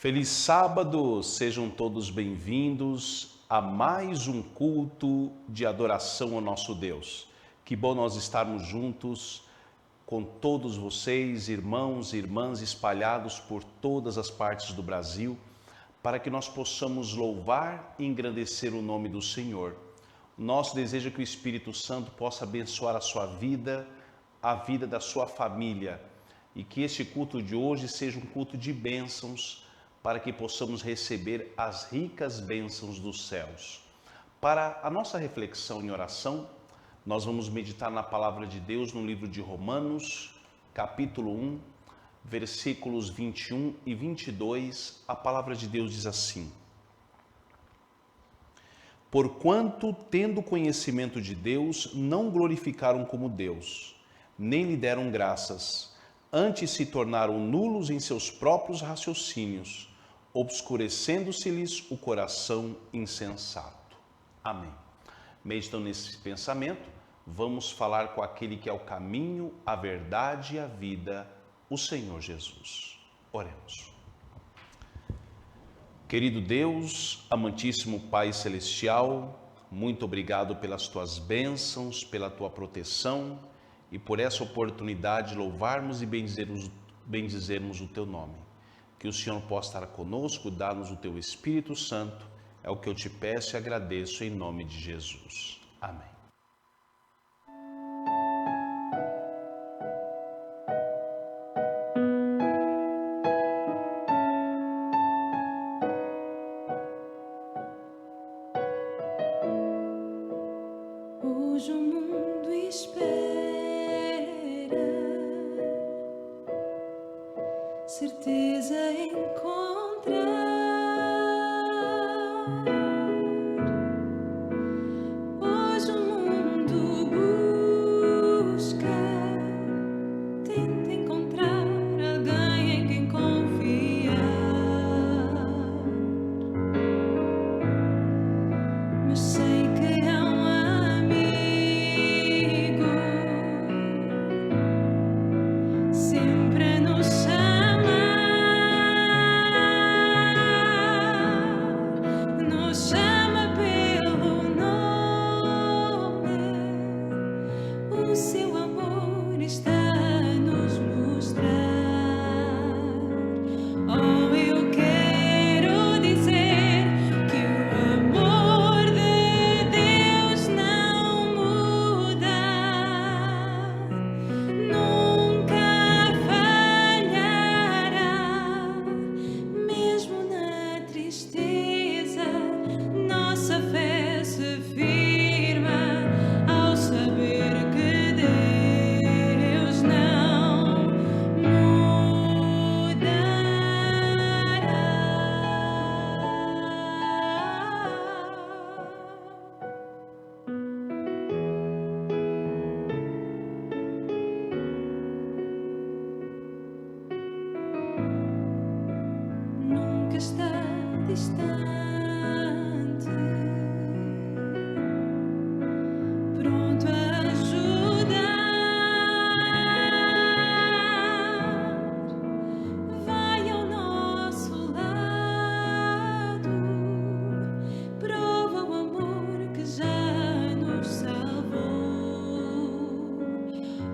Feliz sábado, sejam todos bem-vindos a mais um culto de adoração ao nosso Deus. Que bom nós estarmos juntos com todos vocês, irmãos e irmãs espalhados por todas as partes do Brasil, para que nós possamos louvar e engrandecer o nome do Senhor. Nosso desejo é que o Espírito Santo possa abençoar a sua vida, a vida da sua família, e que este culto de hoje seja um culto de bênçãos, para que possamos receber as ricas bênçãos dos céus. Para a nossa reflexão em oração, nós vamos meditar na palavra de Deus no livro de Romanos, capítulo 1, versículos 21 e 22. A palavra de Deus diz assim: Porquanto, tendo conhecimento de Deus, não glorificaram como Deus, nem lhe deram graças, antes se tornaram nulos em seus próprios raciocínios, obscurecendo-se-lhes o coração insensato. Amém. Meditando nesse pensamento, vamos falar com aquele que é o caminho, a verdade e a vida, o Senhor Jesus. Oremos. Querido Deus, amantíssimo Pai Celestial, muito obrigado pelas tuas bênçãos, pela tua proteção e por essa oportunidade de louvarmos e bendizermos o teu nome. Que o Senhor possa estar conosco, dar-nos o teu Espírito Santo, é o que eu te peço e agradeço em nome de Jesus. Amém. Hoje o mundo espera certeza encontrar. Hoje o mundo busca, tenta encontrar alguém em quem confiar, mas sei que há um amigo sempre a nos chama pelo nome, o seu amor está a nos mostrar. Oh, eu quero dizer que o amor de Deus não muda, nunca falhará, mesmo na tristeza. Nossa fé se firma ao saber que Deus não mudará. Nunca está distante, pronto a ajudar. Vai ao nosso lado, prova o amor que já nos salvou.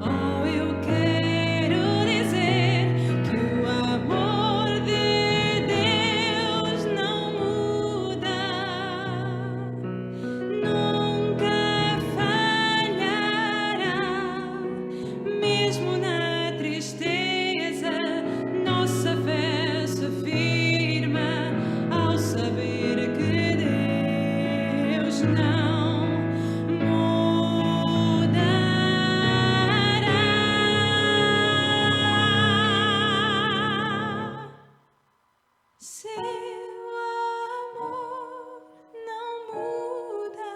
Oh, eu quero dizer que o amor de Deus não muda, nunca falhará, mesmo na tristeza. Nossa fé se firma ao saber que Deus não mudará. Seu amor não muda,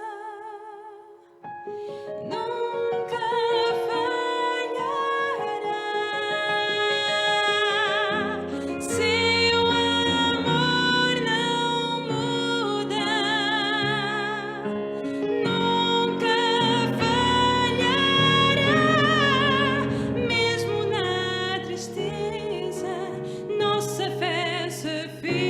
nunca falhará. Seu amor não muda, nunca falhará, mesmo na tristeza. Nossa fé se firma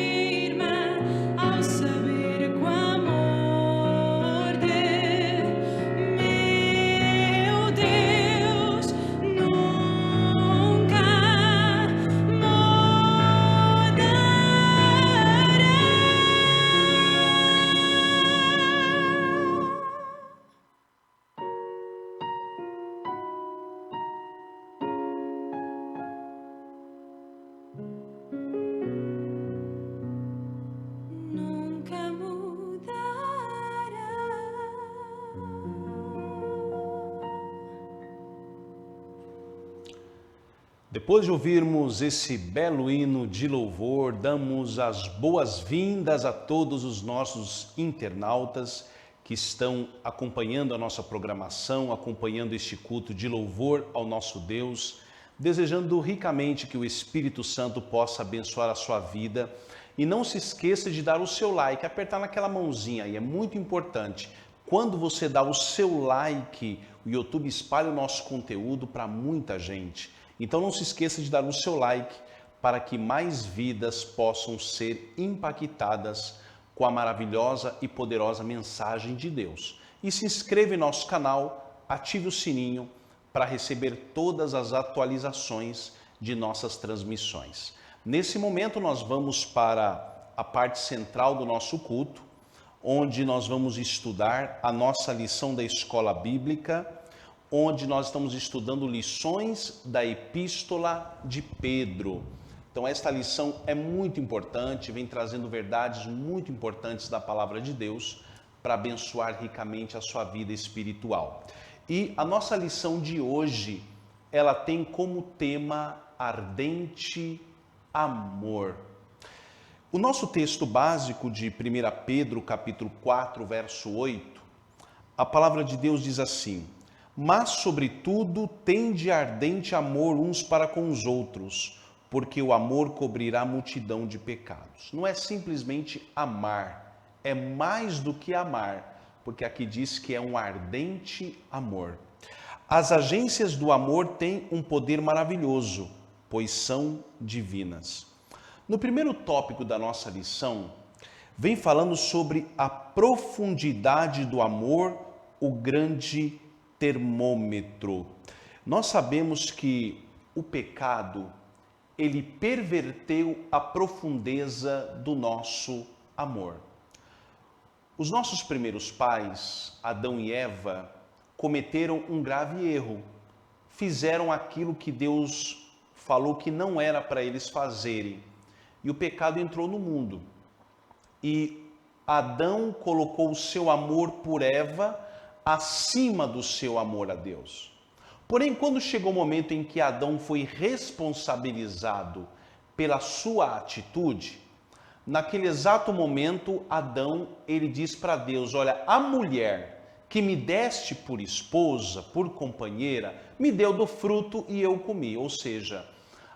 Depois de ouvirmos esse belo hino de louvor, damos as boas-vindas a todos os nossos internautas que estão acompanhando a nossa programação, acompanhando este culto de louvor ao nosso Deus, desejando ricamente que o Espírito Santo possa abençoar a sua vida. E não se esqueça de dar o seu like, apertar naquela mãozinha aí, é muito importante. Quando você dá o seu like, o YouTube espalha o nosso conteúdo para muita gente. Então não se esqueça de dar o seu like para que mais vidas possam ser impactadas com a maravilhosa e poderosa mensagem de Deus. E se inscreva em nosso canal, ative o sininho para receber todas as atualizações de nossas transmissões. Nesse momento nós vamos para a parte central do nosso culto, onde nós vamos estudar a nossa lição da escola bíblica, onde nós estamos estudando lições da Epístola de Pedro. Então esta lição é muito importante, vem trazendo verdades muito importantes da palavra de Deus para abençoar ricamente a sua vida espiritual. E a nossa lição de hoje, ela tem como tema ardente amor. O nosso texto básico de 1 Pedro, capítulo 4, verso 8, a palavra de Deus diz assim: mas, sobretudo, tende ardente amor uns para com os outros, porque o amor cobrirá a multidão de pecados. Não é simplesmente amar, é mais do que amar, porque aqui diz que é um ardente amor. As agências do amor têm um poder maravilhoso, pois são divinas. No primeiro tópico da nossa lição, vem falando sobre a profundidade do amor, o grande termômetro. Nós sabemos que o pecado, ele perverteu a profundeza do nosso amor. Os nossos primeiros pais, Adão e Eva, cometeram um grave erro. Fizeram aquilo que Deus falou que não era para eles fazerem. E o pecado entrou no mundo. E Adão colocou o seu amor por Eva acima do seu amor a Deus. Porém, quando chegou o momento em que Adão foi responsabilizado pela sua atitude, naquele exato momento, Adão, ele diz para Deus: olha, a mulher que me deste por esposa, por companheira, me deu do fruto e eu comi. Ou seja,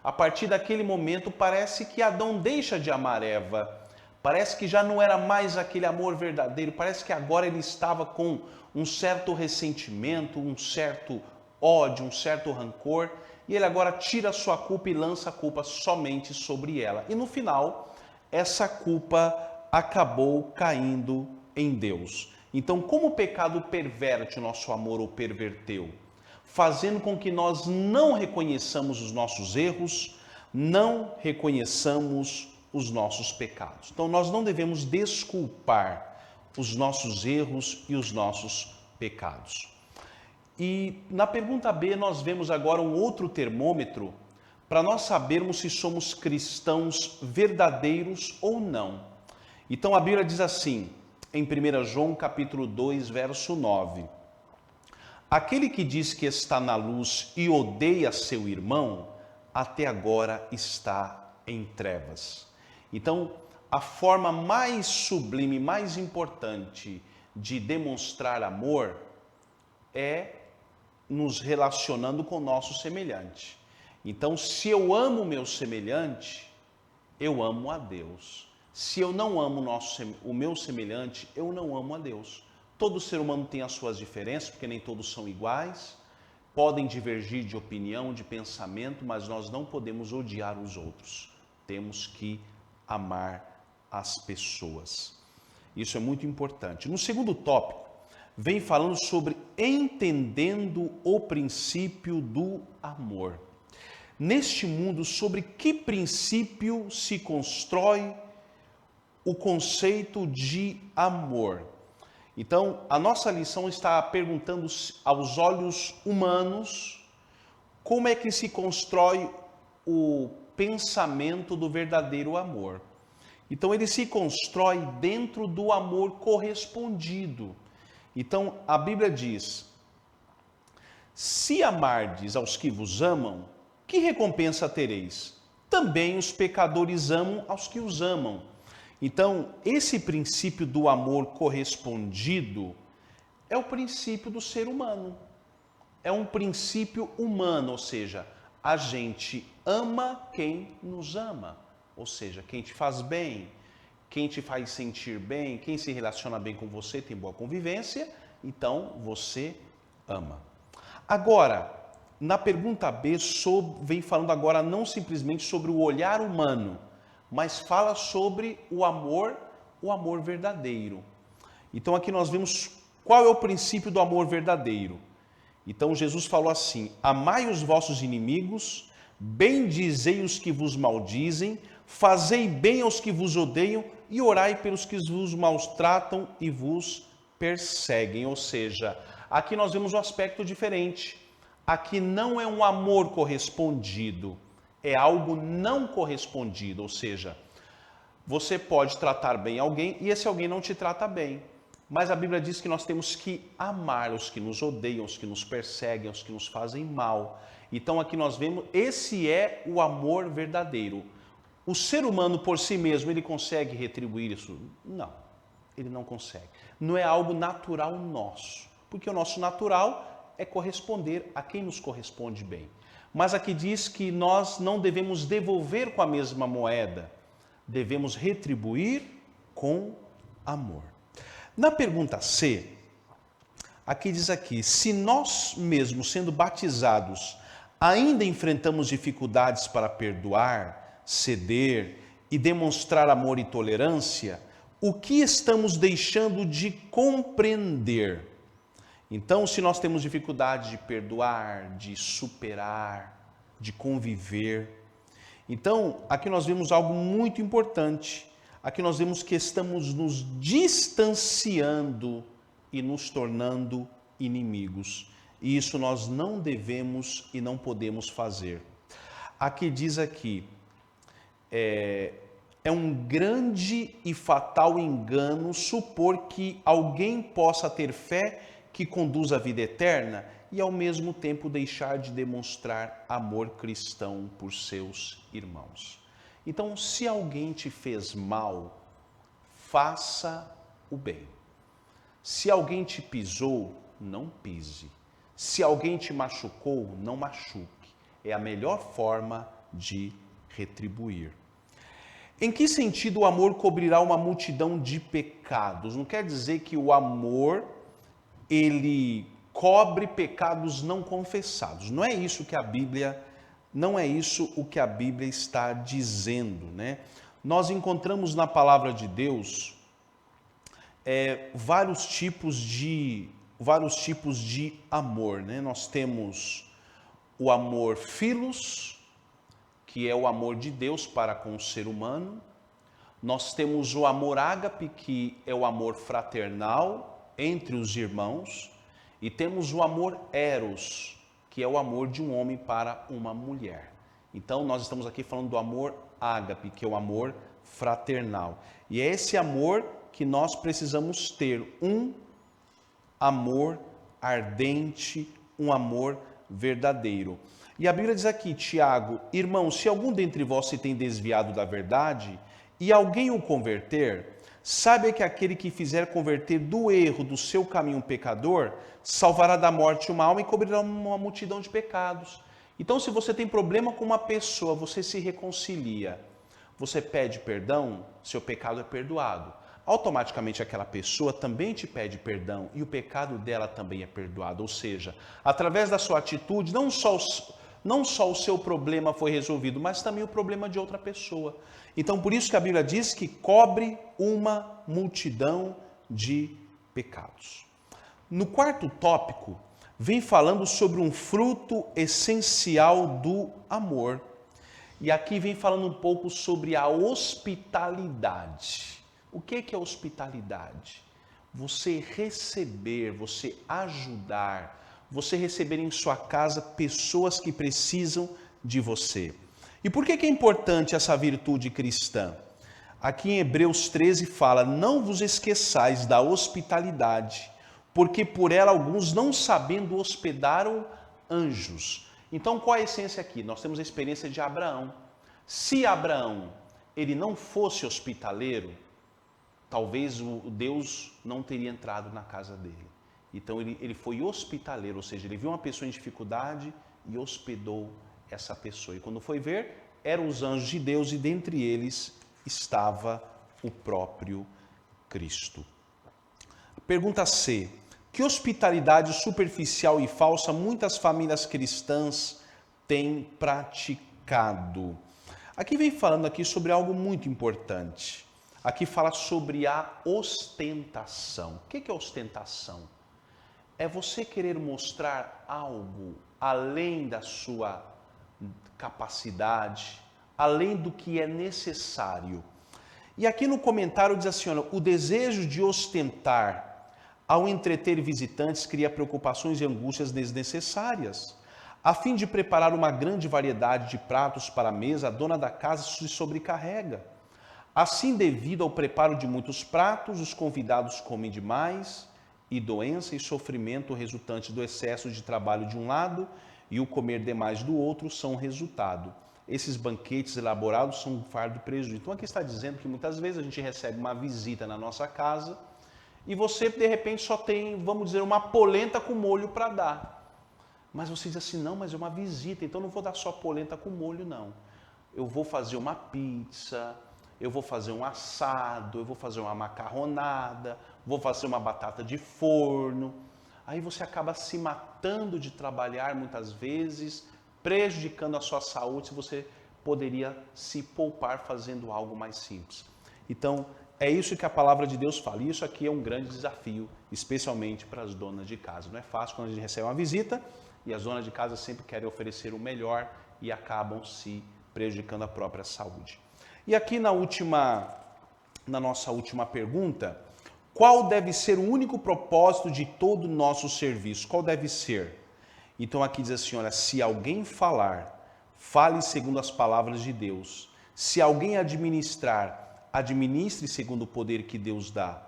a partir daquele momento parece que Adão deixa de amar Eva, parece que já não era mais aquele amor verdadeiro, parece que agora ele estava com um certo ressentimento, um certo ódio, um certo rancor, e ele agora tira a sua culpa e lança a culpa somente sobre ela. E no final, essa culpa acabou caindo em Deus. Então, como o pecado perverte o nosso amor ou perverteu? Fazendo com que nós não reconheçamos os nossos erros, não reconheçamos os nossos pecados. Então, nós não devemos desculpar os nossos erros e os nossos pecados. E na pergunta B, nós vemos agora um outro termômetro para nós sabermos se somos cristãos verdadeiros ou não. Então, a Bíblia diz assim, em 1 João capítulo 2, verso 9: aquele que diz que está na luz e odeia seu irmão, até agora está em trevas. Então, a forma mais sublime, mais importante de demonstrar amor é nos relacionando com o nosso semelhante. Então, se eu amo o meu semelhante, eu amo a Deus. Se eu não amo o meu semelhante, eu não amo a Deus. Todo ser humano tem as suas diferenças, porque nem todos são iguais, podem divergir de opinião, de pensamento, mas nós não podemos odiar os outros. Temos que amar as pessoas. Isso é muito importante. No segundo tópico, vem falando sobre entendendo o princípio do amor. Neste mundo, sobre que princípio se constrói o conceito de amor? Então, a nossa lição está perguntando aos olhos humanos como é que se constrói o pensamento do verdadeiro amor. Então, ele se constrói dentro do amor correspondido. Então, a Bíblia diz: se amardes aos que vos amam, que recompensa tereis? Também os pecadores amam aos que os amam. Então, esse princípio do amor correspondido é o princípio do ser humano. É um princípio humano, ou seja, a gente ama quem nos ama. Ou seja, quem te faz bem, quem te faz sentir bem, quem se relaciona bem com você, tem boa convivência, então você ama. Agora, na pergunta B, vem falando agora não simplesmente sobre o olhar humano, mas fala sobre o amor verdadeiro. Então aqui nós vemos qual é o princípio do amor verdadeiro. Então Jesus falou assim: amai os vossos inimigos, bendizei os que vos maldizem, fazei bem aos que vos odeiam e orai pelos que vos maltratam e vos perseguem. Ou seja, aqui nós vemos um aspecto diferente. Aqui não é um amor correspondido, é algo não correspondido. Ou seja, você pode tratar bem alguém e esse alguém não te trata bem. Mas a Bíblia diz que nós temos que amar os que nos odeiam, os que nos perseguem, os que nos fazem mal. Então aqui nós vemos, esse é o amor verdadeiro. O ser humano por si mesmo, ele consegue retribuir isso? Não, ele não consegue. Não é algo natural nosso, porque o nosso natural é corresponder a quem nos corresponde bem. Mas aqui diz que nós não devemos devolver com a mesma moeda, devemos retribuir com amor. Na pergunta C, aqui diz aqui, se nós mesmos sendo batizados ainda enfrentamos dificuldades para perdoar, ceder e demonstrar amor e tolerância, o que estamos deixando de compreender? Então, se nós temos dificuldade de perdoar, de superar, de conviver, então aqui nós vemos algo muito importante. Aqui nós vemos que estamos nos distanciando e nos tornando inimigos. E isso nós não devemos e não podemos fazer. Aqui diz aqui, é um grande e fatal engano supor que alguém possa ter fé que conduz à vida eterna e ao mesmo tempo deixar de demonstrar amor cristão por seus irmãos. Então, se alguém te fez mal, faça o bem. Se alguém te pisou, não pise. Se alguém te machucou, não machuque. É a melhor forma de retribuir. Em que sentido o amor cobrirá uma multidão de pecados? Não quer dizer que o amor, ele cobre pecados não confessados. Não é isso que a Bíblia está dizendo, né? Nós encontramos na palavra de Deus vários tipos de amor, né? Nós temos o amor philos, que é o amor de Deus para com o ser humano. Nós temos o amor ágape, que é o amor fraternal entre os irmãos. E temos o amor eros, que é o amor de um homem para uma mulher. Então, nós estamos aqui falando do amor ágape, que é o amor fraternal. E é esse amor que nós precisamos ter, um amor ardente, um amor verdadeiro. E a Bíblia diz aqui, Tiago, irmãos, se algum dentre vós se tem desviado da verdade e alguém o converter, saiba que aquele que fizer converter do erro do seu caminho um pecador, salvará da morte uma alma e cobrirá uma multidão de pecados. Então, se você tem problema com uma pessoa, você se reconcilia, você pede perdão, seu pecado é perdoado. Automaticamente aquela pessoa também te pede perdão e o pecado dela também é perdoado. Ou seja, através da sua atitude, não só o seu problema foi resolvido, mas também o problema de outra pessoa. Então, por isso que a Bíblia diz que cobre uma multidão de pecados. No quarto tópico, vem falando sobre um fruto essencial do amor. E aqui vem falando um pouco sobre a hospitalidade. O que é hospitalidade? Você receber, você ajudar, você receber em sua casa pessoas que precisam de você. E por que é importante essa virtude cristã? Aqui em Hebreus 13 fala, não vos esqueçais da hospitalidade, porque por ela alguns não sabendo hospedaram anjos. Então, qual é a essência aqui? Nós temos a experiência de Abraão. Se Abraão ele não fosse hospitaleiro, talvez o Deus não teria entrado na casa dele. Então ele foi hospitaleiro, ou seja, ele viu uma pessoa em dificuldade e hospedou essa pessoa. E quando foi ver, eram os anjos de Deus e dentre eles estava o próprio Cristo. Pergunta C. Que hospitalidade superficial e falsa muitas famílias cristãs têm praticado? Aqui vem falando aqui sobre algo muito importante. Aqui fala sobre a ostentação. O que é ostentação? É você querer mostrar algo além da sua capacidade, além do que é necessário. E aqui no comentário diz assim, olha, o desejo de ostentar ao entreter visitantes cria preocupações e angústias desnecessárias. A fim de preparar uma grande variedade de pratos para a mesa, a dona da casa se sobrecarrega. Assim, devido ao preparo de muitos pratos, os convidados comem demais e doença e sofrimento resultante do excesso de trabalho de um lado e o comer demais do outro são o resultado. Esses banquetes elaborados são um fardo de prejuízo. Então aqui está dizendo que muitas vezes a gente recebe uma visita na nossa casa e você de repente só tem, vamos dizer, uma polenta com molho para dar. Mas você diz assim, não, mas é uma visita, então não vou dar só polenta com molho, não. Eu vou fazer uma pizza, eu vou fazer um assado, eu vou fazer uma macarronada, vou fazer uma batata de forno. Aí você acaba se matando de trabalhar muitas vezes, prejudicando a sua saúde, se você poderia se poupar fazendo algo mais simples. Então, é isso que a palavra de Deus fala. E isso aqui é um grande desafio, especialmente para as donas de casa. Não é fácil quando a gente recebe uma visita e as donas de casa sempre querem oferecer o melhor e acabam se prejudicando a própria saúde. E aqui na nossa última pergunta, qual deve ser o único propósito de todo o nosso serviço? Qual deve ser? Então aqui diz assim, olha, se alguém falar, fale segundo as palavras de Deus. Se alguém administrar, administre segundo o poder que Deus dá,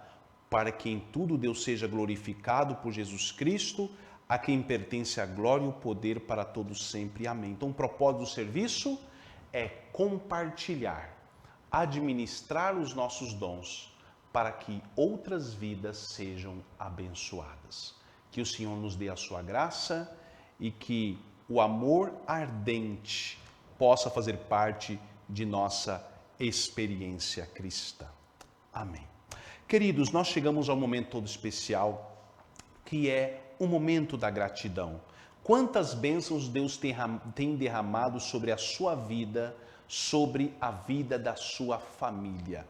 para que em tudo Deus seja glorificado por Jesus Cristo, a quem pertence a glória e o poder para todos sempre. Amém. Então o propósito do serviço é compartilhar, administrar os nossos dons, para que outras vidas sejam abençoadas. Que o Senhor nos dê a sua graça e que o amor ardente possa fazer parte de nossa experiência cristã. Amém. Queridos, nós chegamos ao momento todo especial, que é o momento da gratidão. Quantas bênçãos Deus tem derramado sobre a sua vida, sobre a vida da sua família.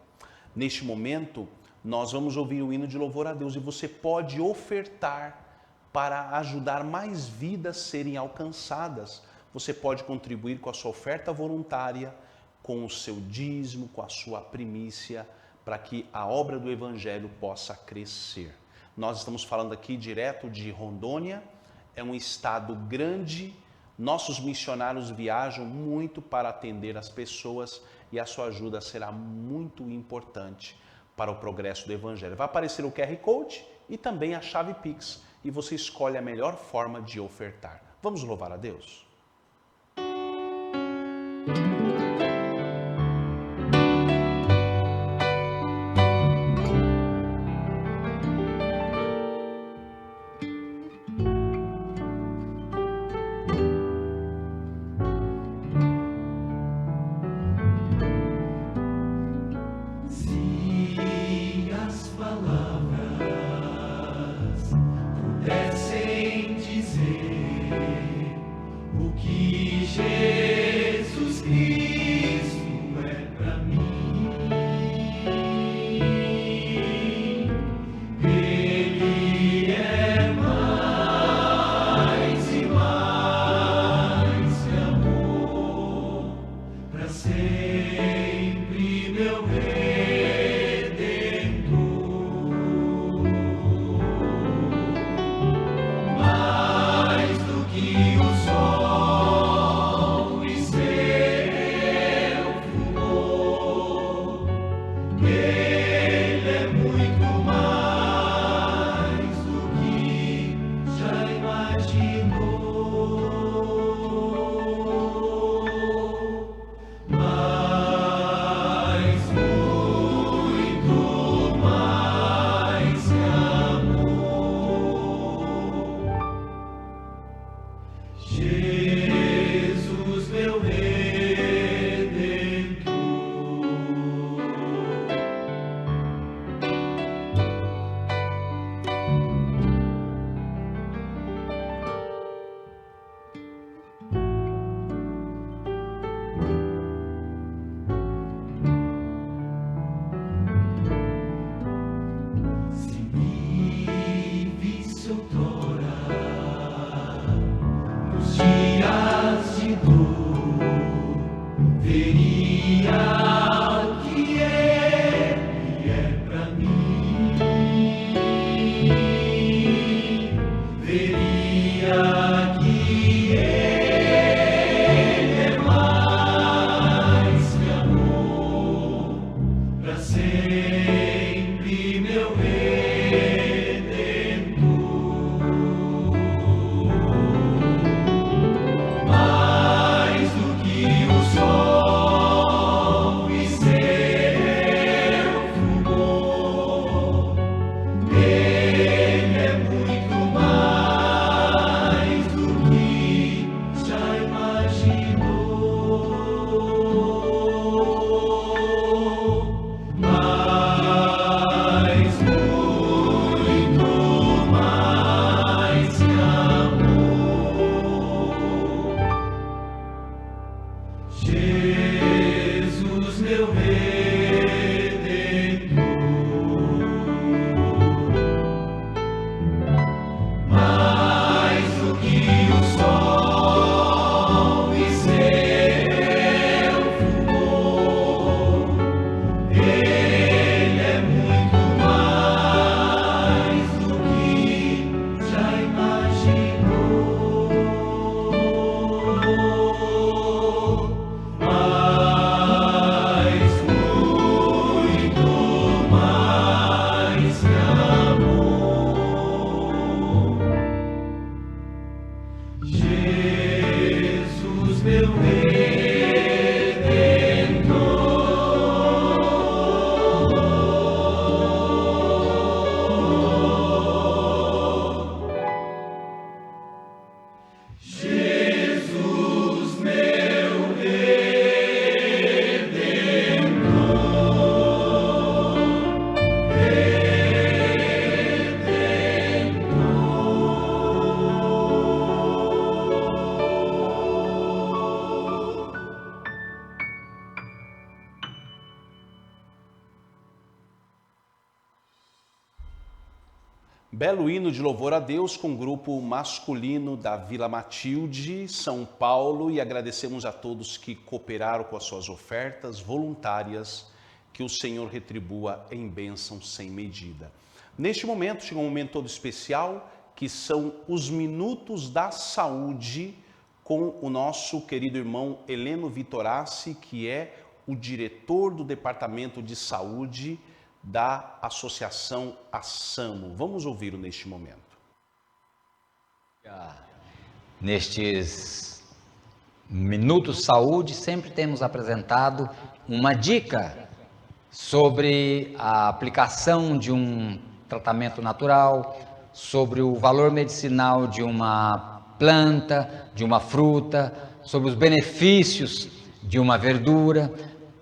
Neste momento, nós vamos ouvir o hino de louvor a Deus e você pode ofertar para ajudar mais vidas serem alcançadas. Você pode contribuir com a sua oferta voluntária, com o seu dízimo, com a sua primícia, para que a obra do Evangelho possa crescer. Nós estamos falando aqui direto de Rondônia, é um estado grande, nossos missionários viajam muito para atender as pessoas e a sua ajuda será muito importante para o progresso do Evangelho. Vai aparecer o QR Code e também a chave Pix e você escolhe a melhor forma de ofertar. Vamos louvar a Deus? imaginou, veria o que é pra mim, veria que Ele é mais que amor, pra sempre meu mais do que o sol e seu fulgor, Ele é muito mais do que já imaginou, mas muito mais que Jesus, meu Redentor, mais do que o sol e seu fulgor, Ele é muito mais do que já imaginou. Mas muito mais que amor, Jesus, meu Redentor, Jesus, meu Belo hino de louvor a Deus com o grupo masculino da Vila Matilde, São Paulo, e agradecemos a todos que cooperaram com as suas ofertas voluntárias, que o Senhor retribua em bênção sem medida. Neste momento, chegou um momento todo especial, que são os Minutos da Saúde, com o nosso querido irmão Heleno Vitorassi, que é o diretor do Departamento de Saúde da Associação ASAMO. Vamos ouvi-lo neste momento. Nestes Minutos Saúde, sempre temos apresentado uma dica sobre a aplicação de um tratamento natural, sobre o valor medicinal de uma planta, de uma fruta, sobre os benefícios de uma verdura.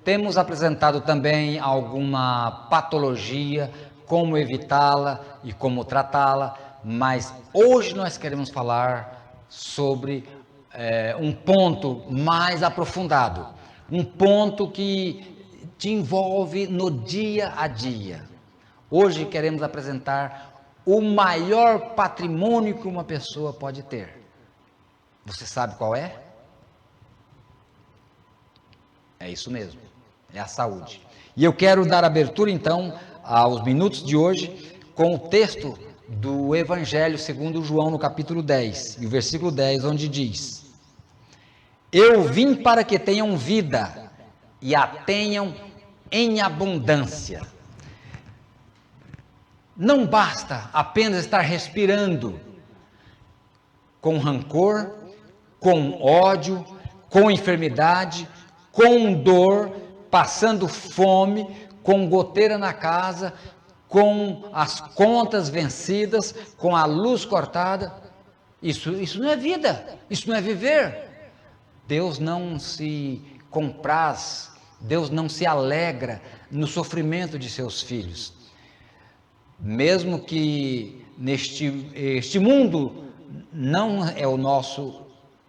Temos apresentado também alguma patologia, como evitá-la e como tratá-la, mas hoje nós queremos falar sobre um ponto mais aprofundado, um ponto que te envolve no dia a dia. Hoje queremos apresentar o maior patrimônio que uma pessoa pode ter. Você sabe qual é? É isso mesmo. É a saúde. E eu quero dar abertura então aos minutos de hoje com o texto do Evangelho segundo João no capítulo 10, e o versículo 10, onde diz: Eu vim para que tenham vida e a tenham em abundância. Não basta apenas estar respirando com rancor, com ódio, com enfermidade, com dor, passando fome, com goteira na casa, com as contas vencidas, com a luz cortada. Isso não é vida, isso não é viver. Deus não se compraz, Deus não se alegra no sofrimento de seus filhos. Mesmo que este mundo não é o nosso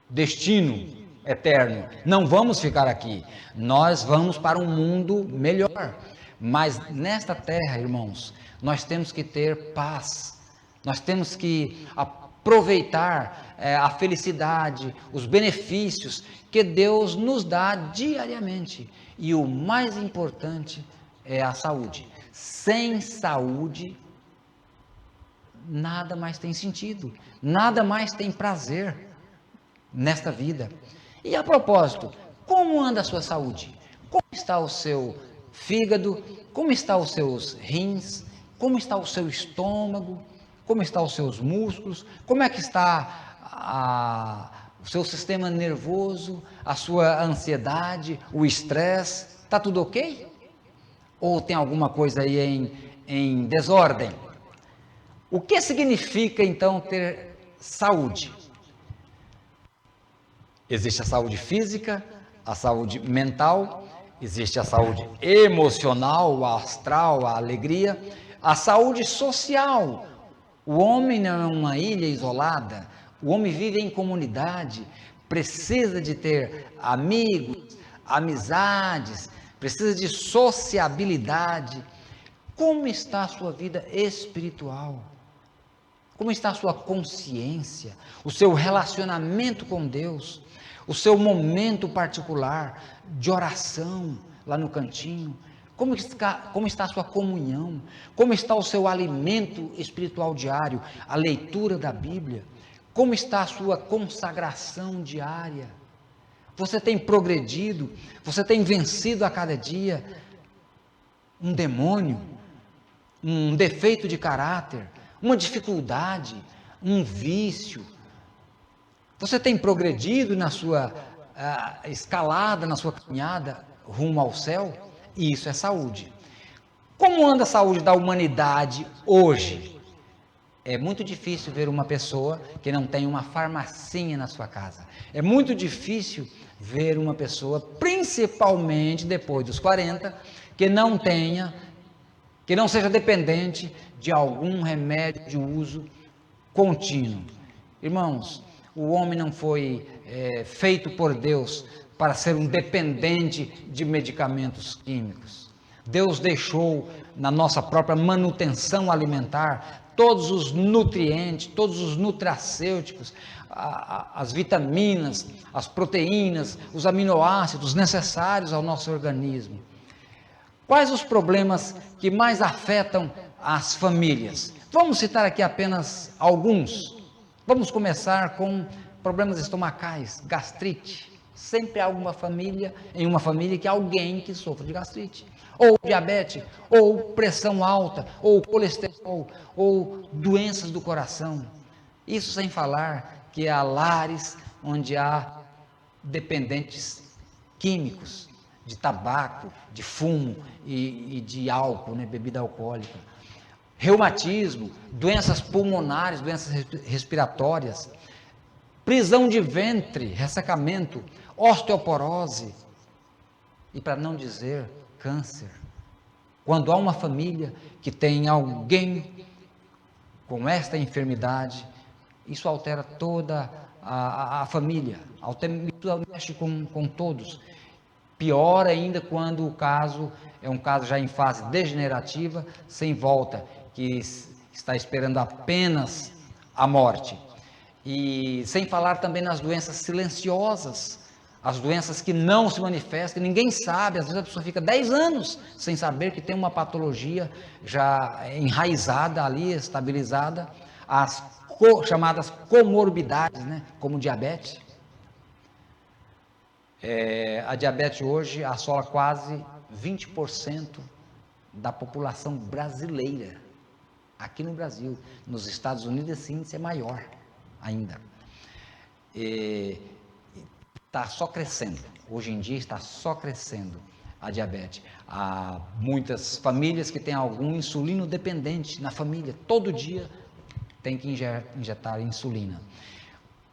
destino eterno, não vamos ficar aqui, nós vamos para um mundo melhor, mas nesta terra, irmãos, nós temos que ter paz, nós temos que aproveitar a felicidade, os benefícios que Deus nos dá diariamente. E o mais importante é a saúde. Sem saúde, nada mais tem sentido, nada mais tem prazer nesta vida. E a propósito, como anda a sua saúde? Como está o seu fígado? Como estão os seus rins? Como está o seu estômago? Como estão os seus músculos? Como é que está o seu sistema nervoso, a sua ansiedade, o estresse? Está tudo ok? Ou tem alguma coisa aí em desordem? O que significa então ter saúde? Existe a saúde física, a saúde mental, existe a saúde emocional, o astral, a alegria, a saúde social. O homem não é uma ilha isolada, o homem vive em comunidade, precisa de ter amigos, amizades, precisa de sociabilidade. Como está a sua vida espiritual? Como está a sua consciência, o seu relacionamento com Deus, o seu momento particular de oração lá no cantinho? Como está a sua comunhão? Como está o seu alimento espiritual diário, a leitura da Bíblia? Como está a sua consagração diária? Você tem progredido? Você tem vencido a cada dia um demônio, um defeito de caráter, uma dificuldade, um vício? Você tem progredido na sua escalada, na sua caminhada rumo ao céu? E isso é saúde. Como anda a saúde da humanidade hoje? É muito difícil ver uma pessoa que não tem uma farmacinha na sua casa. É muito difícil ver uma pessoa, principalmente depois dos 40, que não seja dependente de algum remédio de uso contínuo. Irmãos, o homem não foi feito por Deus para ser um dependente de medicamentos químicos. Deus deixou na nossa própria manutenção alimentar todos os nutrientes, todos os nutracêuticos, as vitaminas, as proteínas, os aminoácidos necessários ao nosso organismo. Quais os problemas que mais afetam as famílias? Vamos citar aqui apenas alguns. Vamos começar com problemas estomacais, gastrite. Sempre há em uma família que há alguém que sofre de gastrite, ou diabetes, ou pressão alta, ou colesterol, ou doenças do coração. Isso sem falar que há lares onde há dependentes químicos, de tabaco, de fumo e de álcool, bebida alcoólica. Reumatismo, doenças pulmonares, doenças respiratórias, prisão de ventre, ressecamento, osteoporose e, para não dizer, câncer. Quando há uma família que tem alguém com esta enfermidade, isso altera toda a família, mexe com todos. Pior ainda quando o caso é um caso já em fase degenerativa, sem volta, que está esperando apenas a morte. E sem falar também nas doenças silenciosas, as doenças que não se manifestam, que ninguém sabe. Às vezes a pessoa fica 10 anos sem saber que tem uma patologia já enraizada ali, estabilizada, as chamadas comorbidades, como diabetes. A diabetes hoje assola quase 20% da população brasileira, aqui no Brasil. Nos Estados Unidos esse índice é maior ainda. Está só crescendo, hoje em dia está só crescendo a diabetes. Há muitas famílias que têm algum insulino dependente na família, todo dia tem que injetar insulina.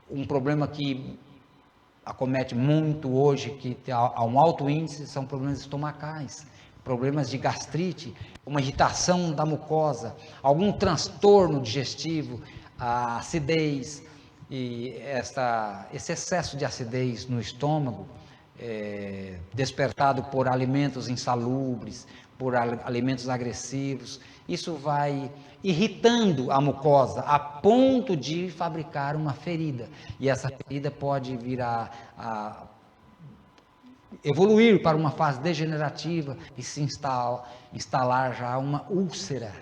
Um problema que acomete muito hoje, que há um alto índice, são problemas estomacais, problemas de gastrite, uma irritação da mucosa, algum transtorno digestivo, a acidez. E esse excesso de acidez no estômago despertado por alimentos insalubres, por alimentos agressivos. Isso vai irritando a mucosa a ponto de fabricar uma ferida. E essa ferida pode vir a evoluir para uma fase degenerativa e se instalar já uma úlcera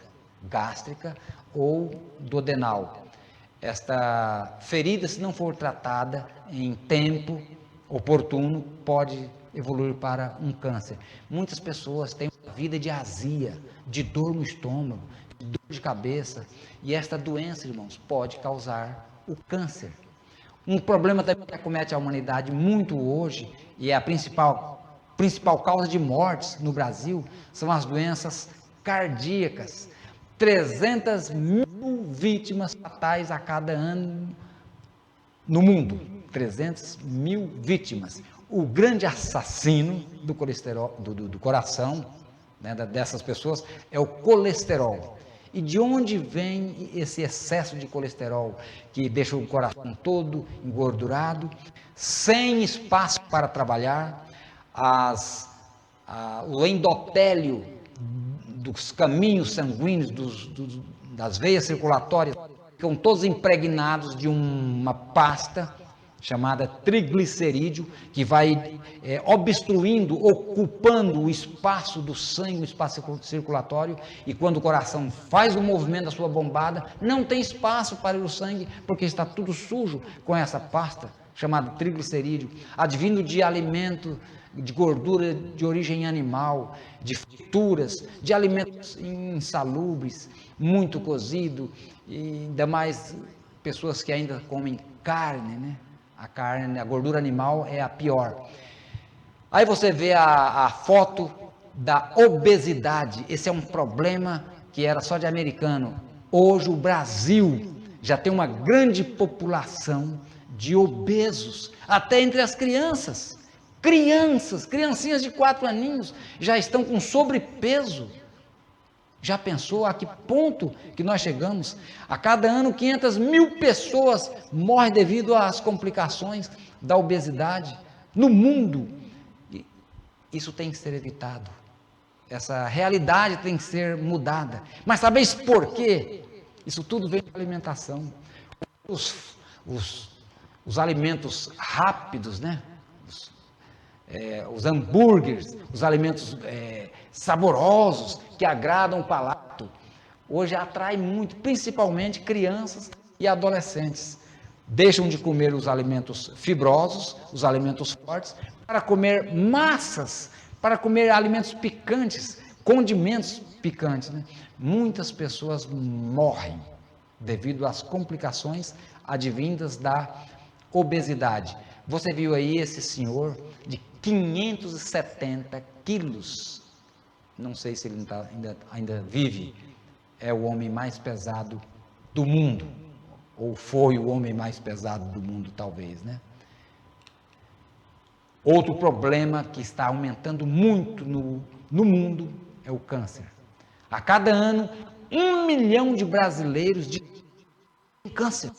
gástrica ou duodenal. Esta ferida, se não for tratada em tempo oportuno, pode evoluir para um câncer. Muitas pessoas têm uma vida de azia, de dor no estômago, de dor de cabeça, e esta doença, irmãos, pode causar o câncer. Um problema também que acomete a humanidade muito hoje, e é a principal causa de mortes no Brasil, são as doenças cardíacas. 300 mil vítimas fatais a cada ano no mundo. 300 mil vítimas. O grande assassino do colesterol, do coração, né, dessas pessoas, é o colesterol. E de onde vem esse excesso de colesterol que deixa o coração todo engordurado, sem espaço para trabalhar, o endotélio dos caminhos sanguíneos, das veias circulatórias, ficam todos impregnados de uma pasta chamada triglicerídeo, que vai obstruindo, ocupando o espaço do sangue, o espaço circulatório, e quando o coração faz o movimento da sua bombada, não tem espaço para ir o sangue, porque está tudo sujo com essa pasta chamada triglicerídeo, advindo de alimento, de gordura de origem animal, de frituras, de alimentos insalubres, muito cozido, e ainda mais pessoas que ainda comem carne, né? A gordura animal é a pior. Aí você vê a foto da obesidade. Esse é um problema que era só de americano. Hoje o Brasil já tem uma grande população de obesos, até entre as crianças. Criancinhas de 4 aninhos já estão com sobrepeso. Já pensou a que ponto que nós chegamos? A cada ano, 500 mil pessoas morrem devido às complicações da obesidade no mundo. Isso tem que ser evitado. Essa realidade tem que ser mudada. Mas sabeis por quê? Isso tudo vem da alimentação. Os alimentos rápidos, né? Os hambúrgueres, os alimentos saborosos que agradam o palato, hoje atrai muito, principalmente crianças e adolescentes. Deixam de comer os alimentos fibrosos, os alimentos fortes, para comer massas, para comer alimentos picantes, condimentos picantes, né? Muitas pessoas morrem devido às complicações advindas da obesidade. Você viu aí esse senhor de 570 quilos, não sei se ele ainda vive, é o homem mais pesado do mundo, ou foi o homem mais pesado do mundo, talvez, né? Outro problema que está aumentando muito no mundo é o câncer. A cada ano, 1 milhão de brasileiros têm câncer.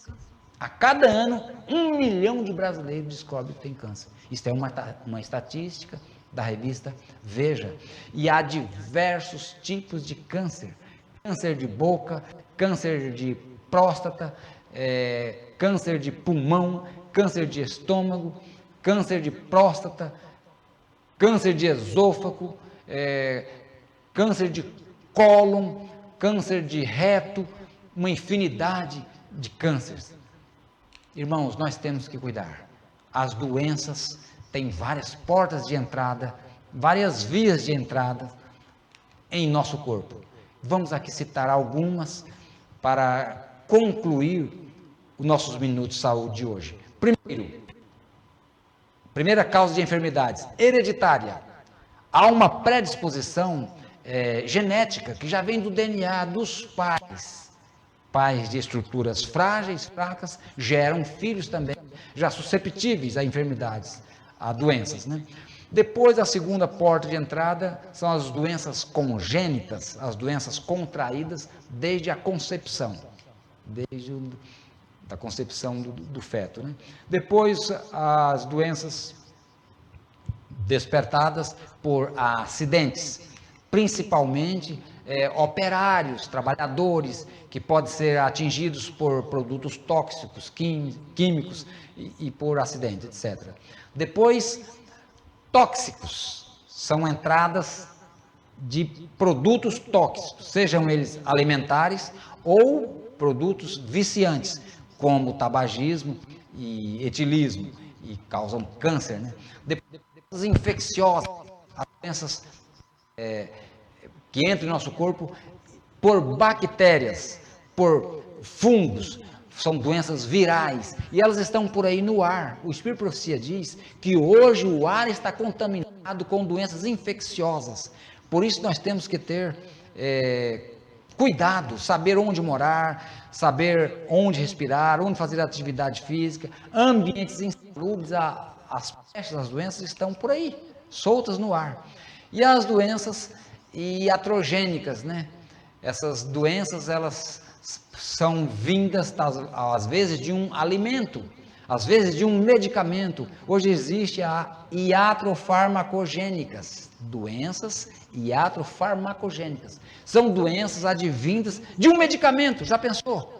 A cada ano, 1 milhão de brasileiros descobrem que tem câncer. Isso é uma estatística da revista Veja. E há diversos tipos de câncer. Câncer de boca, câncer de próstata, câncer de pulmão, câncer de estômago, câncer de próstata, câncer de esôfago, câncer de cólon, câncer de reto, uma infinidade de cânceres. Irmãos, nós temos que cuidar. As doenças têm várias portas de entrada, várias vias de entrada em nosso corpo. Vamos aqui citar algumas para concluir os nossos minutos de saúde de hoje. Primeira causa de enfermidades, hereditária. Há uma predisposição genética que já vem do DNA dos pais. Pais de estruturas frágeis, fracas, geram filhos também, já susceptíveis a enfermidades, a doenças, né? Depois, a segunda porta de entrada são as doenças congênitas, as doenças contraídas desde a concepção, da concepção do feto, né? Depois, as doenças despertadas por acidentes, principalmente operários, trabalhadores, que podem ser atingidos por produtos tóxicos, químicos e por acidente, etc. Depois, tóxicos são entradas de produtos tóxicos, sejam eles alimentares ou produtos viciantes, como tabagismo e etilismo, e causam câncer, né? Depois, infecciosas, as doenças que entram em nosso corpo por bactérias, por fungos, são doenças virais, e elas estão por aí no ar. O Espírito de Profecia diz que hoje o ar está contaminado com doenças infecciosas. Por isso nós temos que ter cuidado, saber onde morar, saber onde respirar, onde fazer atividade física. Ambientes insalubres, as pestes, as doenças estão por aí, soltas no ar. E as doenças iatrogênicas, né? Essas doenças, elas são vindas, às vezes, de um alimento, às vezes de um medicamento. Hoje existe a iatrofarmacogênicas, doenças iatrofarmacogênicas. São doenças advindas de um medicamento, já pensou?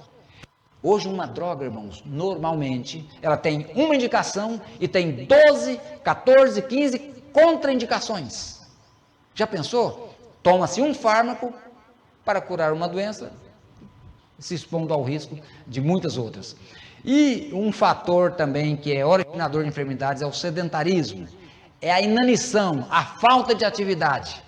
Hoje uma droga, irmãos, normalmente, ela tem uma indicação e tem 12, 14, 15 contraindicações. Já pensou? Toma-se um fármaco para curar uma doença, se expondo ao risco de muitas outras. E um fator também que é originador de enfermidades é o sedentarismo, é a inanição, a falta de atividade.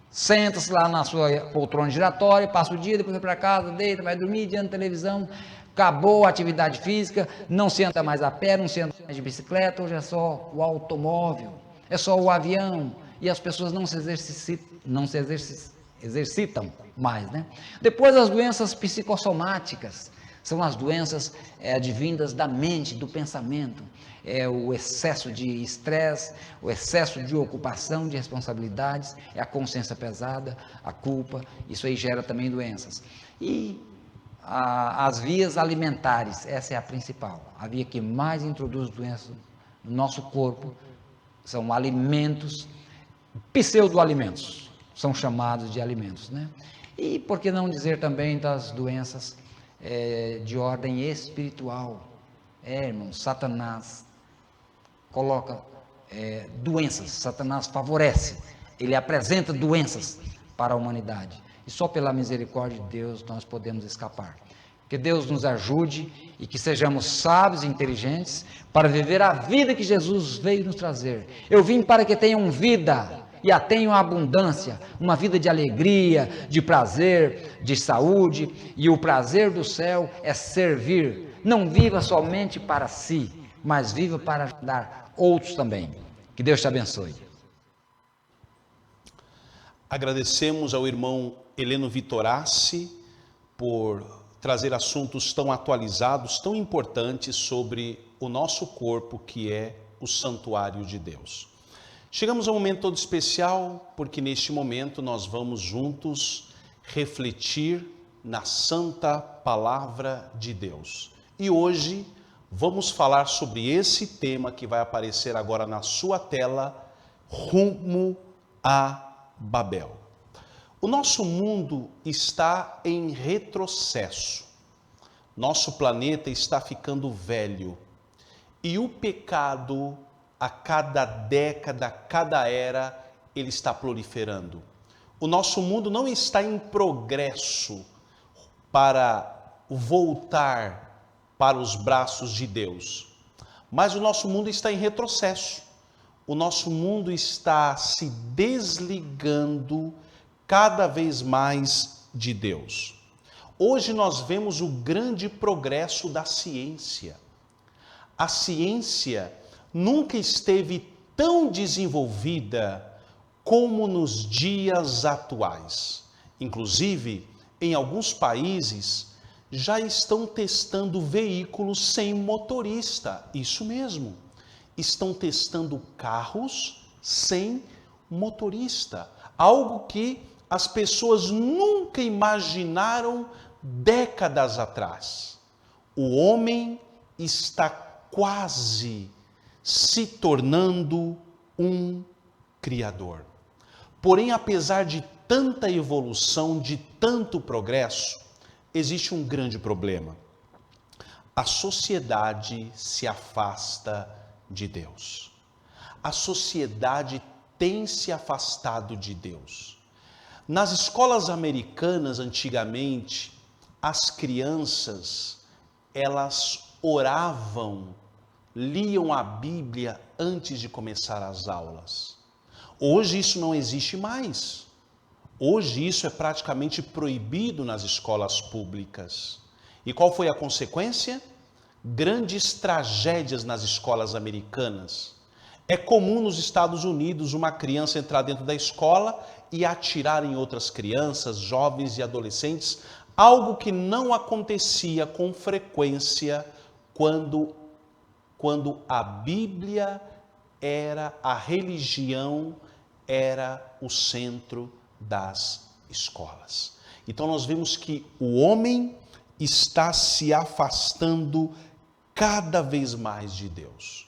Senta-se lá na sua poltrona giratória, passa o dia, depois vai para casa, deita, vai dormir diante da televisão, acabou a atividade física, não se anda mais a pé, não se anda mais de bicicleta, hoje é só o automóvel, é só o avião, e as pessoas não se exercitam mais, né? Depois, as doenças psicossomáticas, são as doenças advindas da mente, do pensamento, o excesso de estresse, o excesso de ocupação, de responsabilidades, a consciência pesada, a culpa, isso aí gera também doenças. E as vias alimentares, essa é a principal, a via que mais introduz doenças no nosso corpo, são alimentos, pseudo-alimentos, são chamados de alimentos, né? E por que não dizer também das doenças de ordem espiritual? Irmão, Satanás coloca doenças, Satanás favorece, ele apresenta doenças para a humanidade, e só pela misericórdia de Deus nós podemos escapar. Que Deus nos ajude e que sejamos sábios e inteligentes para viver a vida que Jesus veio nos trazer. Eu vim para que tenham vida e a tenham abundância, uma vida de alegria, de prazer, de saúde, e o prazer do céu é servir. Não viva somente para si, mas viva para ajudar outros também. Que Deus te abençoe. Agradecemos ao irmão Heleno Vitorassi por trazer assuntos tão atualizados, tão importantes sobre o nosso corpo, que é o santuário de Deus. Chegamos a um momento todo especial, porque neste momento nós vamos juntos refletir na santa palavra de Deus. E hoje vamos falar sobre esse tema que vai aparecer agora na sua tela, rumo a Babel. O nosso mundo está em retrocesso. Nosso planeta está ficando velho. E o pecado, a cada década, a cada era, ele está proliferando. O nosso mundo não está em progresso para voltar para os braços de Deus. Mas o nosso mundo está em retrocesso. O nosso mundo está se desligando cada vez mais de Deus. Hoje nós vemos o grande progresso da ciência. A ciência nunca esteve tão desenvolvida como nos dias atuais. Inclusive, em alguns países, já estão testando veículos sem motorista. Isso mesmo, estão testando carros sem motorista. Algo que as pessoas nunca imaginaram décadas atrás. O homem está quase se tornando um Criador. Porém, apesar de tanta evolução, de tanto progresso, existe um grande problema. A sociedade se afasta de Deus. A sociedade tem se afastado de Deus. Nas escolas americanas, antigamente, as crianças, elas oravam, liam a Bíblia antes de começar as aulas. Hoje isso não existe mais. Hoje isso é praticamente proibido nas escolas públicas. E qual foi a consequência? Grandes tragédias nas escolas americanas. É comum nos Estados Unidos uma criança entrar dentro da escola e atirar em outras crianças, jovens e adolescentes, algo que não acontecia com frequência quando a Bíblia era, a religião era o centro das escolas. Então nós vemos que o homem está se afastando cada vez mais de Deus.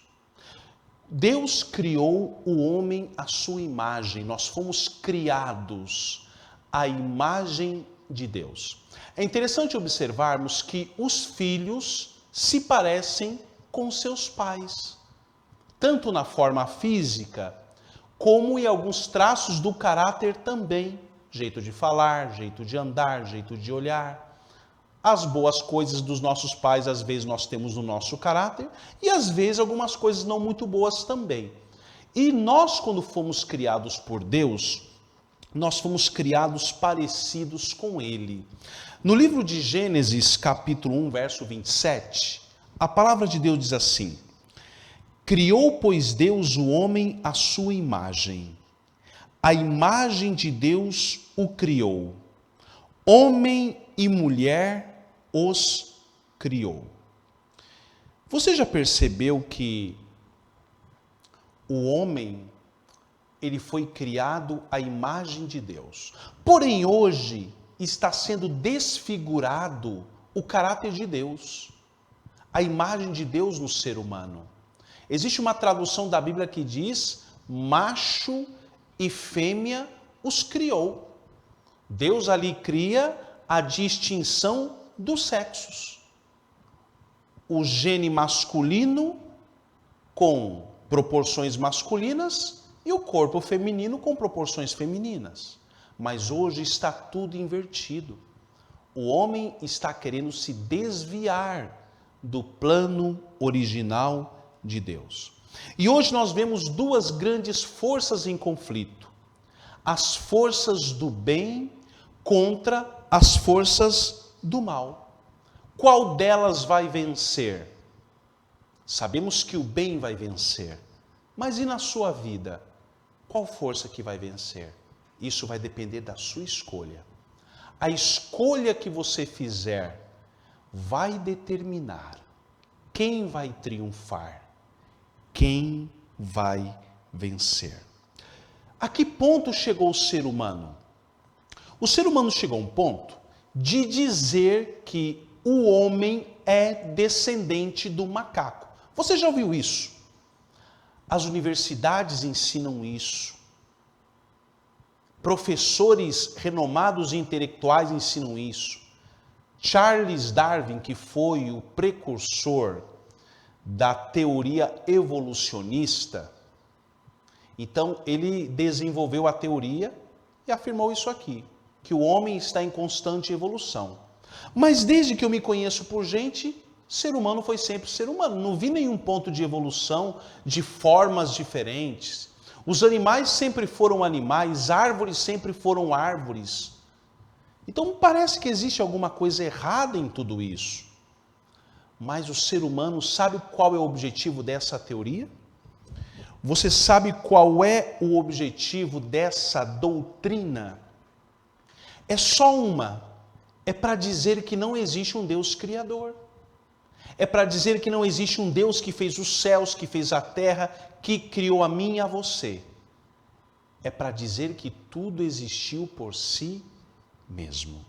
Deus criou o homem à sua imagem, nós fomos criados à imagem de Deus. É interessante observarmos que os filhos se parecem com seus pais, tanto na forma física, como em alguns traços do caráter também. Jeito de falar, jeito de andar, jeito de olhar. As boas coisas dos nossos pais, às vezes nós temos no nosso caráter, e às vezes algumas coisas não muito boas também. E nós, quando fomos criados por Deus, nós fomos criados parecidos com Ele. No livro de Gênesis, capítulo 1, verso 27, a palavra de Deus diz assim: criou, pois, Deus o homem à sua imagem. A imagem de Deus o criou. Homem e mulher os criou. Você já percebeu que o homem, ele foi criado à imagem de Deus. Porém, hoje está sendo desfigurado o caráter de Deus, a imagem de Deus no ser humano. Existe uma tradução da Bíblia que diz: macho e fêmea os criou. Deus ali cria a distinção dos sexos. O gene masculino com proporções masculinas e o corpo feminino com proporções femininas. Mas hoje está tudo invertido. O homem está querendo se desviar do plano original de Deus. E hoje nós vemos duas grandes forças em conflito: as forças do bem contra as forças do mal. Qual delas vai vencer? Sabemos que o bem vai vencer, mas e na sua vida? Qual força que vai vencer? Isso vai depender da sua escolha. A escolha que você fizer vai determinar quem vai triunfar, quem vai vencer. A que ponto chegou o ser humano? O ser humano chegou a um ponto de dizer que o homem é descendente do macaco. Você já ouviu isso? As universidades ensinam isso. Professores renomados e intelectuais ensinam isso. Charles Darwin, que foi o precursor da teoria evolucionista, então ele desenvolveu a teoria e afirmou isso aqui, que o homem está em constante evolução. Mas desde que eu me conheço por gente, ser humano foi sempre ser humano. Não vi nenhum ponto de evolução de formas diferentes. Os animais sempre foram animais, árvores sempre foram árvores. Então parece que existe alguma coisa errada em tudo isso. Mas o ser humano sabe qual é o objetivo dessa teoria? Você sabe qual é o objetivo dessa doutrina? É só uma. É para dizer que não existe um Deus criador. É para dizer que não existe um Deus que fez os céus, que fez a terra, que criou a mim e a você. É para dizer que tudo existiu por si mesmo.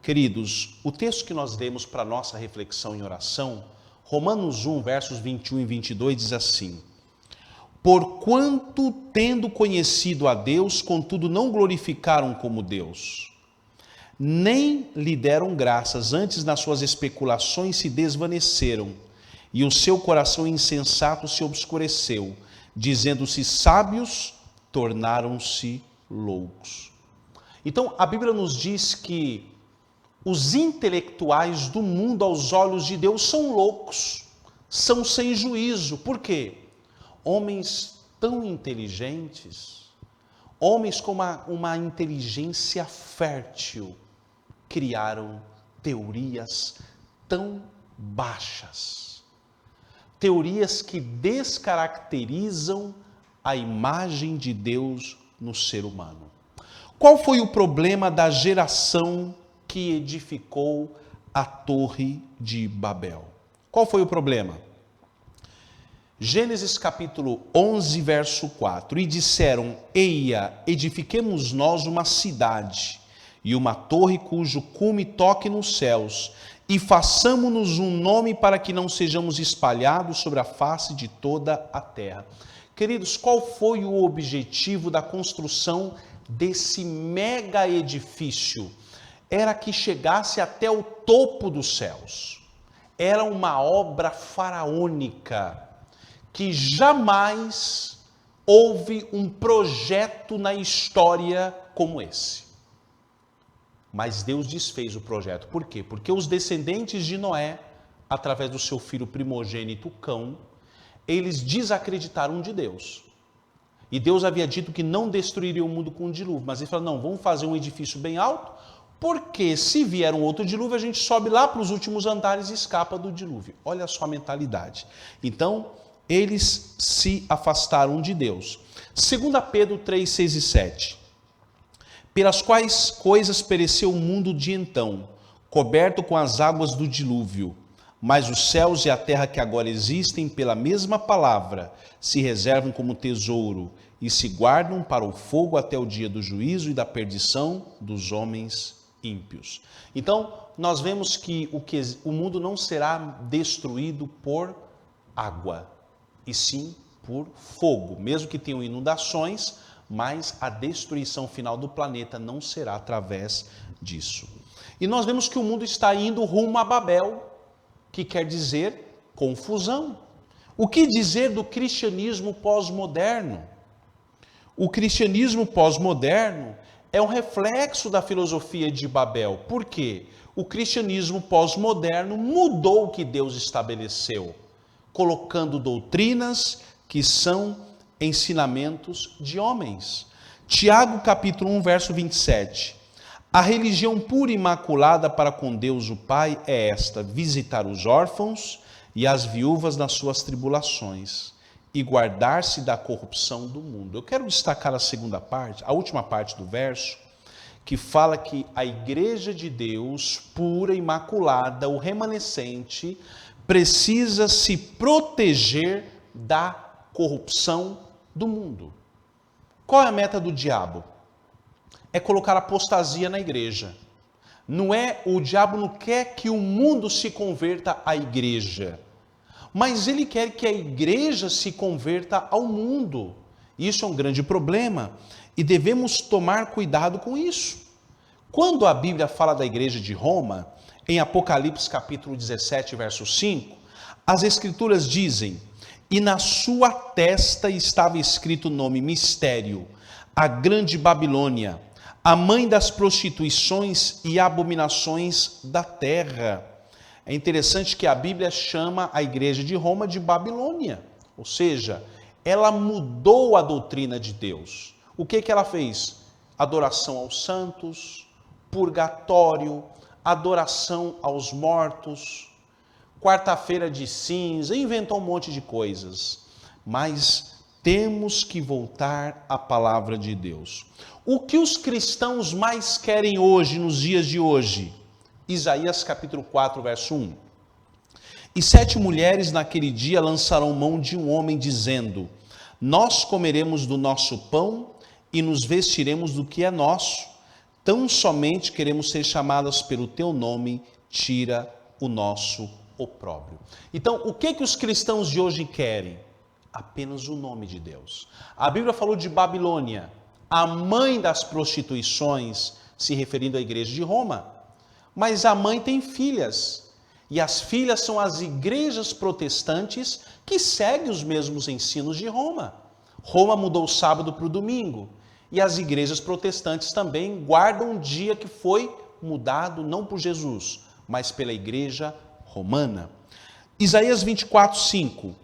Queridos, o texto que nós lemos para nossa reflexão em oração, Romanos 1, versos 21 e 22, diz assim: Porquanto, tendo conhecido a Deus, contudo não glorificaram como Deus, nem lhe deram graças, antes nas suas especulações se desvaneceram, e o seu coração insensato se obscureceu, dizendo-se sábios, tornaram-se loucos. Então, a Bíblia nos diz que os intelectuais do mundo, aos olhos de Deus, são loucos, são sem juízo. Por quê? Homens tão inteligentes, homens com uma inteligência fértil, criaram teorias tão baixas, teorias que descaracterizam a imagem de Deus no ser humano. Qual foi o problema da geração que edificou a Torre de Babel? Qual foi o problema? Gênesis capítulo 11, verso 4. E disseram: Eia, edifiquemos nós uma cidade e uma torre cujo cume toque nos céus, e façamo-nos um nome para que não sejamos espalhados sobre a face de toda a terra. Queridos, qual foi o objetivo da construção desse mega edifício? Era que chegasse até o topo dos céus. Era uma obra faraônica, que jamais houve um projeto na história como esse. Mas Deus desfez o projeto. Por quê? Porque os descendentes de Noé, através do seu filho primogênito Cão, eles desacreditaram de Deus. E Deus havia dito que não destruiria o mundo com um dilúvio. Mas ele falou: não, vamos fazer um edifício bem alto, porque se vier um outro dilúvio, a gente sobe lá para os últimos andares e escapa do dilúvio. Olha só a mentalidade. Então, eles se afastaram de Deus. 2 Pedro 3, 6 e 7. Pelas quais coisas pereceu o mundo de então, coberto com as águas do dilúvio. Mas os céus e a terra que agora existem, pela mesma palavra, se reservam como tesouro e se guardam para o fogo até o dia do juízo e da perdição dos homens ímpios. Então, nós vemos que o mundo não será destruído por água, e sim por fogo. Mesmo que tenham inundações, mas a destruição final do planeta não será através disso. E nós vemos que o mundo está indo rumo a Babel, que quer dizer confusão. O que dizer do cristianismo pós-moderno? O cristianismo pós-moderno é um reflexo da filosofia de Babel. Por quê? O cristianismo pós-moderno mudou o que Deus estabeleceu, colocando doutrinas que são ensinamentos de homens. Tiago capítulo 1, verso 27. A religião pura e imaculada para com Deus o Pai é esta: visitar os órfãos e as viúvas nas suas tribulações e guardar-se da corrupção do mundo. Eu quero destacar a segunda parte, a última parte do verso, que fala que a igreja de Deus, pura e imaculada, o remanescente, precisa se proteger da corrupção do mundo. Qual é a meta do diabo? É colocar apostasia na igreja. O diabo não quer que o mundo se converta à igreja, mas ele quer que a igreja se converta ao mundo. Isso é um grande problema e devemos tomar cuidado com isso. Quando a Bíblia fala da igreja de Roma, em Apocalipse capítulo 17, verso 5, as escrituras dizem: e na sua testa estava escrito o nome mistério, a grande Babilônia, a mãe das prostituições e abominações da terra. É interessante que a Bíblia chama a igreja de Roma de Babilônia, ou seja, ela mudou a doutrina de Deus. O que ela fez? Adoração aos santos, purgatório, adoração aos mortos, quarta-feira de cinza, inventou um monte de coisas. Mas temos que voltar à palavra de Deus. O que os cristãos mais querem hoje, nos dias de hoje? Isaías capítulo 4, verso 1. E 7 mulheres naquele dia lançarão mão de um homem, dizendo: nós comeremos do nosso pão e nos vestiremos do que é nosso. Tão somente queremos ser chamadas pelo teu nome, tira o nosso opróbrio. Então, o que os cristãos de hoje querem? apenas o nome de Deus. A Bíblia falou de Babilônia, a mãe das prostituições, se referindo à igreja de Roma. Mas a mãe tem filhas, e as filhas são as igrejas protestantes que seguem os mesmos ensinos de Roma. Roma mudou o sábado para o domingo, e as igrejas protestantes também guardam um dia que foi mudado não por Jesus, mas pela igreja romana. Isaías 24:5.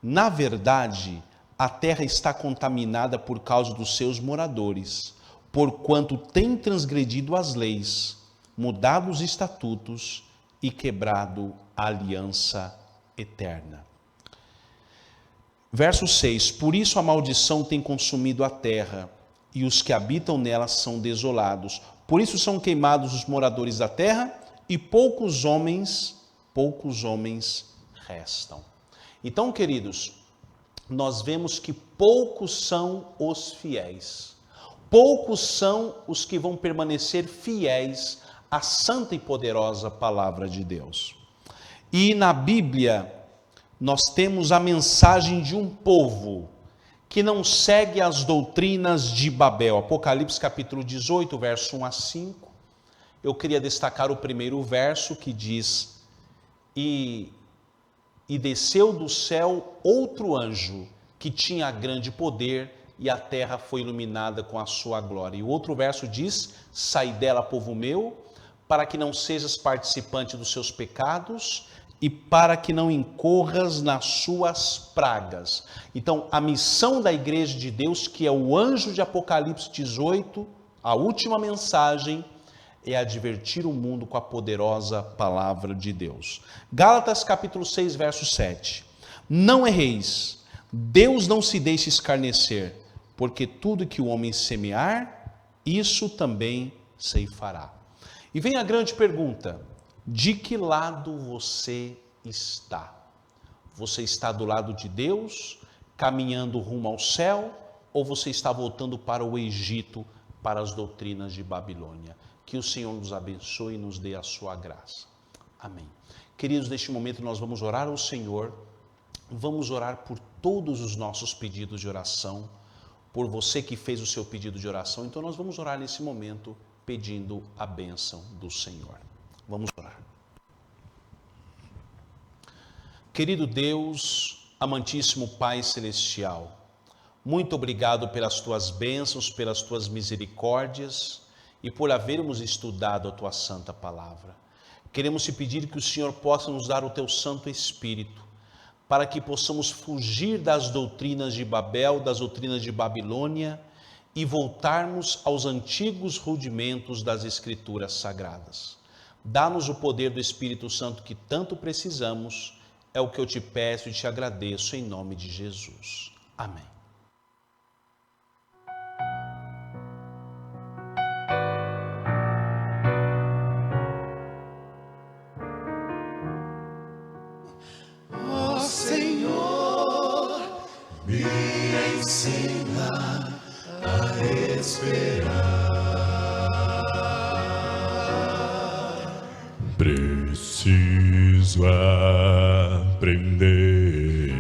Na verdade, a terra está contaminada por causa dos seus moradores, porquanto tem transgredido as leis, mudado os estatutos e quebrado a aliança eterna. Verso 6. Por isso a maldição tem consumido a terra, e os que habitam nela são desolados. Por isso são queimados os moradores da terra, e poucos homens restam. Então, queridos, nós vemos que poucos são os fiéis. Poucos são os que vão permanecer fiéis à santa e poderosa palavra de Deus. E na Bíblia, nós temos a mensagem de um povo que não segue as doutrinas de Babel. Apocalipse capítulo 18, verso 1 a 5. Eu queria destacar o primeiro verso que diz: E desceu do céu outro anjo que tinha grande poder, e a terra foi iluminada com a sua glória. E o outro verso diz: Sai dela, povo meu, para que não sejas participante dos seus pecados e para que não incorras nas suas pragas. Então, a missão da igreja de Deus, que é o anjo de Apocalipse 18, a última mensagem, é advertir o mundo com a poderosa palavra de Deus. Gálatas capítulo 6, verso 7. Não erreis, Deus não se deixe escarnecer, porque tudo que o homem semear, isso também ceifará. E vem a grande pergunta: de que lado você está? Você está do lado de Deus, caminhando rumo ao céu, ou você está voltando para o Egito, para as doutrinas de Babilônia? Que o Senhor nos abençoe e nos dê a sua graça. Amém. Queridos, neste momento nós vamos orar ao Senhor, vamos orar por todos os nossos pedidos de oração, por você que fez o seu pedido de oração. Então nós vamos orar nesse momento pedindo a bênção do Senhor. Vamos orar. Querido Deus, amantíssimo Pai Celestial, muito obrigado pelas tuas bênçãos, pelas tuas misericórdias e por havermos estudado a tua santa palavra. Queremos te pedir que o Senhor possa nos dar o teu Santo Espírito, para que possamos fugir das doutrinas de Babel, das doutrinas de Babilônia, e voltarmos aos antigos rudimentos das Escrituras Sagradas. Dá-nos o poder do Espírito Santo que tanto precisamos, é o que eu te peço e te agradeço em nome de Jesus. Amém. Ó Senhor, me ensina a esperar. Preciso aprender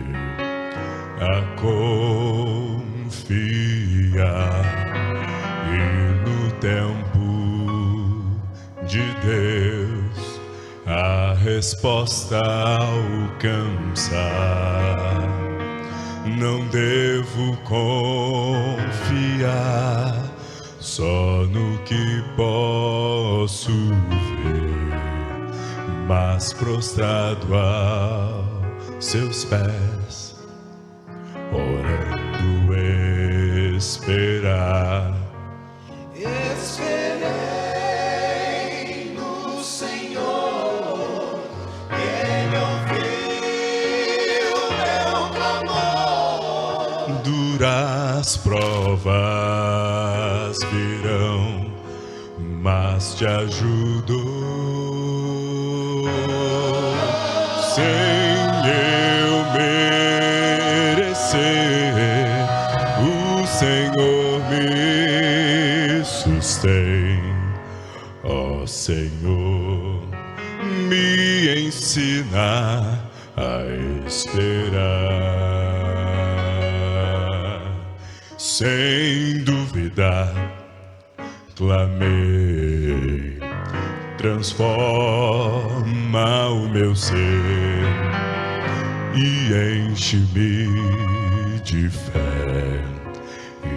a confiar e no tempo de Deus a resposta alcançar. Não devo confiar só no que posso ver, mas prostrado aos seus pés, orando esperar. Esperei no Senhor, e Ele ouviu meu clamor. Duras provas virão, mas te ajudou. Sem eu merecer, o Senhor me sustém. Ó Senhor, me ensina a esperar. sem duvidar, clamei, transforma o meu ser e enche-me de fé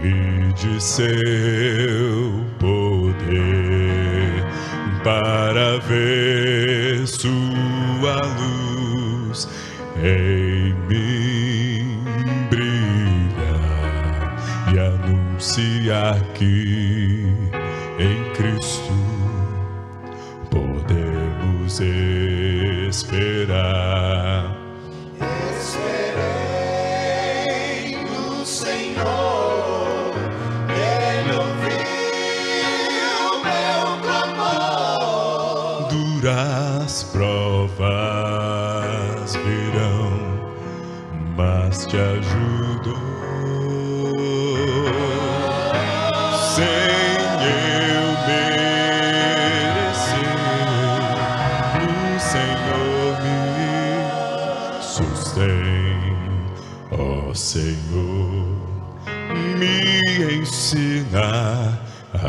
e de seu poder, para ver sua luz em mim brilhar e anunciar que em Cristo podemos esperar. Esperei no Senhor, Ele ouviu meu clamor. Duras provas virão, mas te ajudou. Sem eu merecer, o Senhor me sustém. Ó Senhor, me ensina a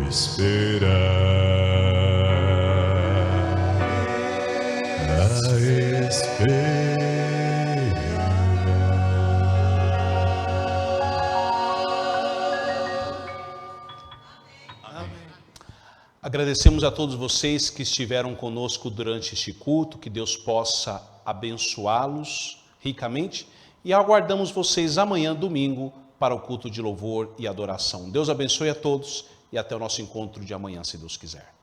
esperar. Agradecemos a todos vocês que estiveram conosco durante este culto, que Deus possa abençoá-los ricamente e aguardamos vocês amanhã, domingo, para o culto de louvor e adoração. Deus abençoe a todos e até o nosso encontro de amanhã, se Deus quiser.